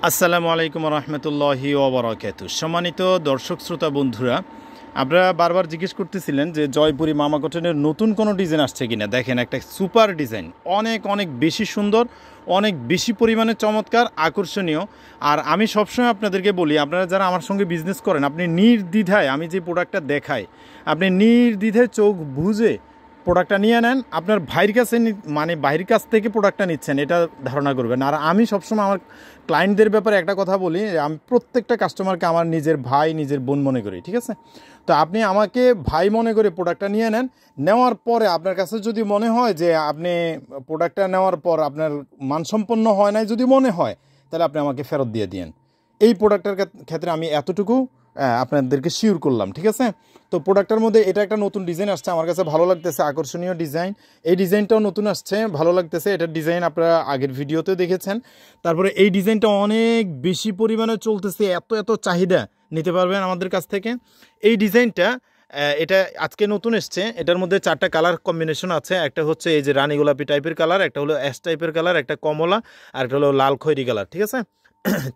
আসসালামু আলাইকুম রহমতুল্লাহি ওবরাকাতু। সম্মানিত দর্শক শ্রোতা বন্ধুরা, আপনারা বারবার জিজ্ঞেস করতেছিলেন যে জয়পুরি মামা কটনের নতুন কোনো ডিজাইন আসছে কিনা। দেখেন, একটা সুপার ডিজাইন, অনেক অনেক বেশি সুন্দর, অনেক বেশি পরিমাণে চমৎকার, আকর্ষণীয়। আর আমি সবসময় আপনাদেরকে বলি, আপনারা যারা আমার সঙ্গে বিজনেস করেন, আপনি নির্দ্বিধায় আমি যে প্রোডাক্টটা দেখাই, আপনি নির্দ্বিধায় চোখ বুঝে প্রোডাক্টটা নিয়ে নেন। আপনার ভাইয়ের কাছে মানে বাইরের কাছ থেকে প্রোডাক্টটা নিচ্ছেন এটা ধারণা করবেন। আর আমি সবসময় আমার ক্লায়েন্টদের ব্যাপারে একটা কথা বলি, আমি প্রত্যেকটা কাস্টমারকে আমার নিজের ভাই, নিজের বোন মনে করি, ঠিক আছে? তো আপনি আমাকে ভাই মনে করে প্রোডাক্টটা নিয়ে নেন। নেওয়ার পরে আপনার কাছে যদি মনে হয় যে আপনি প্রোডাক্টটা নেওয়ার পর আপনার মানসম্পন্ন হয় নাই, যদি মনে হয়, তাহলে আপনি আমাকে ফেরত দিয়ে দিন। এই প্রোডাক্টের ক্ষেত্রে আমি এতটুকু আপনাদেরকে শিওর করলাম, ঠিক আছে? তো প্রোডাক্টের মধ্যে এটা একটা নতুন ডিজাইন আসছে, আমার কাছে ভালো লাগতেছে, আকর্ষণীয় ডিজাইন। এই ডিজাইনটাও নতুন আসছে, ভালো লাগতেছে। এটার ডিজাইন আপনারা আগের ভিডিওতে দেখেছেন। তারপরে এই ডিজাইনটা অনেক বেশি পরিমাণে চলতেছে, এত এত চাহিদা, নিতে পারবেন আমাদের কাছ থেকে। এই ডিজাইনটা এটা আজকে নতুন এসছে। এটার মধ্যে 4টা কালার কম্বিনেশন আছে। একটা হচ্ছে এই যে রানী গোলাপি টাইপের কালার, একটা হলো অ্যাশ টাইপের কালার, একটা কমলা, আর একটা হলো লাল খয়েরি কালার, ঠিক আছে?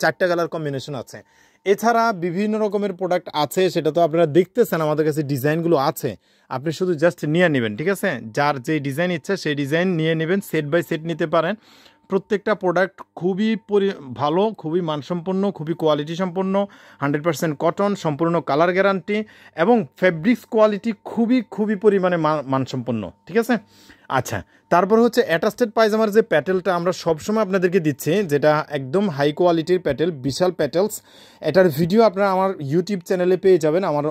4টা কালার কম্বিনেশন আছে। এছাড়া বিভিন্ন রকমের প্রোডাক্ট আছে, সেটা তো আপনারা দেখতেছেন, আমাদের কাছে ডিজাইনগুলো আছে। আপনি শুধু জাস্ট নিয়ে নেবেন, ঠিক আছে? যার যে ডিজাইন ইচ্ছা সেই ডিজাইন নিয়ে নেবেন, সেট বাই সেট নিতে পারেন। প্রত্যেকটা প্রোডাক্ট খুবই ভালো, খুবই মানসম্পন্ন, খুবই কোয়ালিটি সম্পন্ন, 100% কটন, সম্পূর্ণ কালার গ্যারান্টি এবং ফেব্রিক্স কোয়ালিটি খুবই খুবই পরিমাণে মানসম্পন্ন, ঠিক আছে? আচ্ছা, তারপর হচ্ছে অ্যাটাচড পায়জামার যে প্যাটেলটা আমরা সবসময় আপনাদেরকে দিচ্ছি, যেটা একদম হাই কোয়ালিটির প্যাটেল, বিশাল প্যাটেলস। এটার ভিডিও আপনারা আমার ইউটিউব চ্যানেলে পেয়ে যাবেন, আমার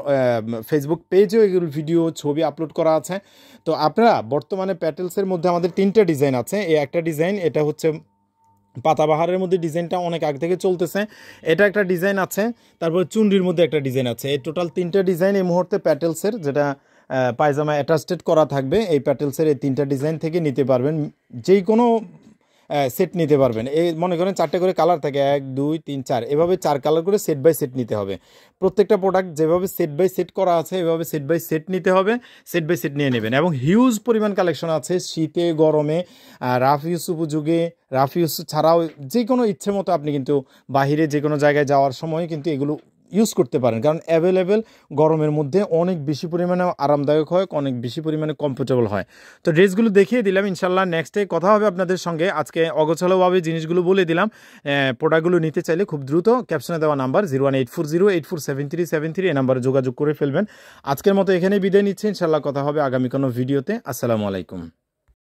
ফেসবুক পেজেও এগুলো ভিডিও ছবি আপলোড করা আছে। তো আপনারা বর্তমানে প্যাটেলসের মধ্যে আমাদের 3টা ডিজাইন আছে। এই একটা ডিজাইন, এটা হচ্ছে পাতাবাহারের মধ্যে ডিজাইনটা অনেক আগে থেকে চলতেছে, এটা একটা ডিজাইন আছে। তারপর চুনরির মধ্যে একটা ডিজাইন আছে। এই টোটাল 3টা ডিজাইন এই মুহূর্তে প্যাটেলসের, যেটা পায়জামা অ্যাটাচড করা থাকবে। এই প্যাটেলসের এই 3টা ডিজাইন থেকে নিতে পারবেন, যেই কোনো সেট নিতে পারবেন। এই মনে করেন 4টে করে কালার থাকে, 1 2 3 4, এভাবে 4 কালার করে সেট বাই সেট নিতে হবে। প্রত্যেকটা প্রোডাক্ট যেভাবে সেট বাই সেট করা আছে, এভাবে সেট বাই সেট নিতে হবে, সেট বাই সেট নিয়ে নেবেন। এবং হিউজ পরিমাণ কালেকশন আছে শীতে গরমে, রাফ ইউজ উপযোগে, রাফ ইউজ ছাড়াও যে কোনো ইচ্ছে মতো আপনি কিন্তু বাহিরে যে কোনো জায়গায় যাওয়ার সময় কিন্তু এগুলো ইউজ করতে পারেন, কারণ অ্যাভেলেবেল গরমের মধ্যে অনেক বেশি পরিমাণে আরামদায়ক হয়, অনেক বেশি পরিমাণে কমফোর্টেবল হয়। তো ড্রেসগুলো দেখিয়ে দিলাম, ইনশাল্লাহ নেক্সটে কথা হবে আপনাদের সঙ্গে। আজকে অগোছালোভাবে জিনিসগুলো বলে দিলাম। প্রোডাক্টগুলো নিতে চাইলে খুব দ্রুত ক্যাপশনে দেওয়া নাম্বার 01840847373 এই নাম্বারে যোগাযোগ করে ফেলবেন। আজকের মতো এখানেই বিদায় নিচ্ছি, ইনশাল্লাহ কথা হবে আগামী কোনো ভিডিওতে। আসসালামু আলাইকুম।